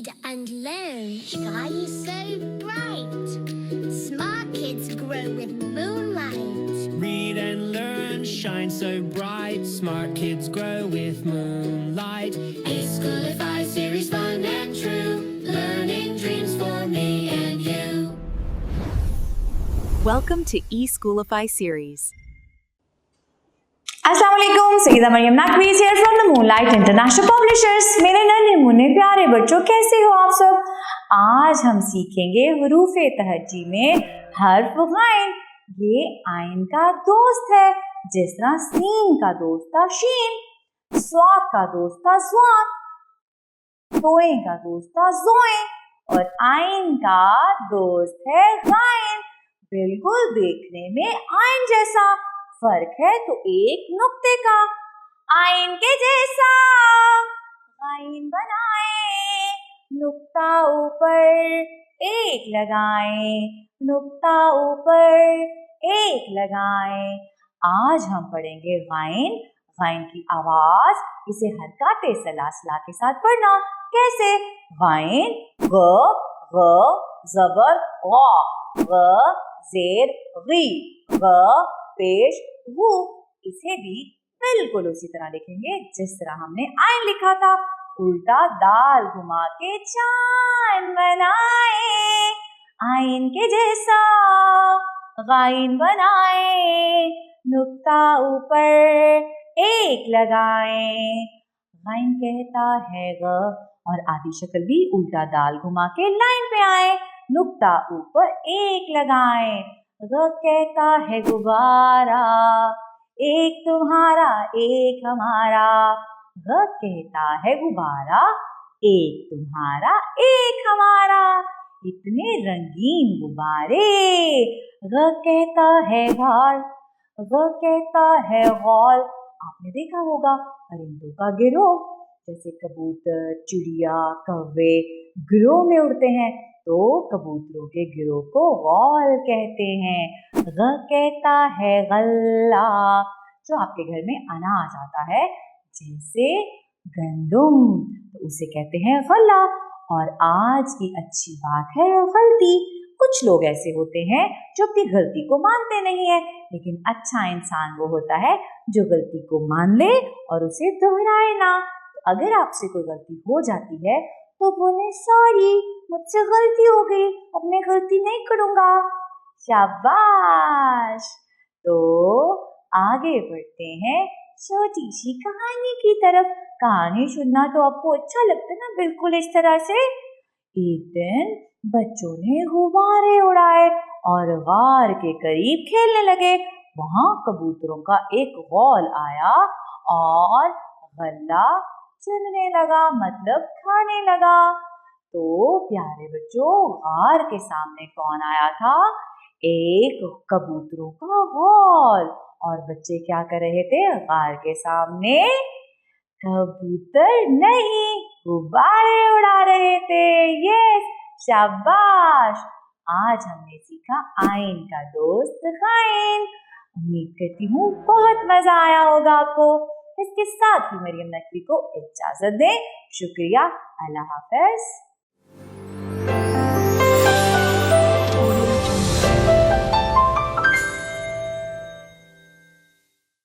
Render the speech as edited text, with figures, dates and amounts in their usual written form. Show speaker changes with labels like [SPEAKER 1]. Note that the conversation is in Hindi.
[SPEAKER 1] read and learn. Sky is so bright. Smart kids grow with moonlight.
[SPEAKER 2] Read and learn, shine so bright. Smart kids grow with moonlight. eSchoolify series, fun and true. Learning dreams for me and you.
[SPEAKER 3] Welcome to eSchoolify series.
[SPEAKER 4] अस्सलाम वालेकुम, Saeeda Maryam Naqvi here from the Moonlight International Publishers। मेरे नन्हे मुन्ने प्यारे बच्चों, कैसे हो आप सब। आज हम सीखेंगे हुरूफ़े तहज्जी में हर्फ ग़ैन। ये आइन का दोस्त है, जिस तरह सीन का दोस्त था शीन, स्वाद का दोस्त था स्वाद, तोए का दोस्त था ज़ोए, और आइन का दोस्त है ग़ैन। बिल्कुल देखने में आइन जैसा, फर्क है तो एक नुक्ते का। आइन के जैसा ग़ैन बनाए, नुक्ता ऊपर एक लगाए, नुक्ता ऊपर एक लगाए। आज हम पढ़ेंगे ग़ैन। ग़ैन की आवाज, इसे हरकाते सलासला के साथ पढ़ना। कैसे? ग़ैन, ग ग ज़बर ग़, ग ज़ेर ग़ी, ग पेश गु। इसे भी बिल्कुल उसी तरह लिखेंगे जिस तरह हमने आइन लिखा था। उल्टा दाल घुमा के चांद बनाए, आइन के जैसा ग़ैन बनाए, नुक्ता ऊपर एक लगाए। ग़ैन कहता है ग, और आधी शक्ल भी उल्टा दाल घुमा के लाइन पे आए, नुक्ता ऊपर एक लगाए। ग कहता है गुब्बारा, एक तुम्हारा एक हमारा। ग कहता है गुब्बारा, एक तुम्हारा एक हमारा, इतने रंगीन गुब्बारे। ग कहता है घाल, ग कहता है गौल। आपने देखा होगा परिंदों का गिरोह, जैसे कबूतर, चिड़िया, कौवे गिरोह में उड़ते हैं, तो कबूतरों के गिरोह को गौल कहते हैं। ग कहता है गल्ला, जो आपके घर में अनाज आता है जैसे गंदुम, तो उसे कहते हैं गल्ला। और आज की अच्छी बात है गलती। कुछ लोग ऐसे होते हैं जो अपनी गलती को मानते नहीं है, लेकिन अच्छा इंसान वो होता है जो गलती को मान ले और उसे दोहराए ना। तो अगर आपसे कोई गलती हो जाती है तो बोले सॉरी, मुझसे गलती हो गई, अब मैं गलती नहीं करूँगा। शाबाश। तो आगे बढ़ते हैं छोटी सी कहानी की तरफ। कहानी सुनना तो आपको अच्छा लगता है ना, बिल्कुल इस तरह से। एक दिन बच्चों ने गुब्बारे उड़ाए और गार के करीब खेलने लगे। वहां कबूतरों का एक गौल आया और गल्ला चुनने लगा, मतलब खाने लगा। तो प्यारे बच्चों, गार के सामने कौन आया था? एक कबूतरों का गौल। और बच्चे क्या कर रहे थे? गार के सामने कबूतर नहीं, गुब्बारे उड़ा रहे थे। यस, शाबाश। आज हमने सीखा आइन का दोस्त ग़ैन। उम्मीद करती हूँ बहुत मजा आया होगा आपको। इसके साथ ही मरियम नकवी को इजाजत दें। शुक्रिया, अल्लाह हाफ़िज़।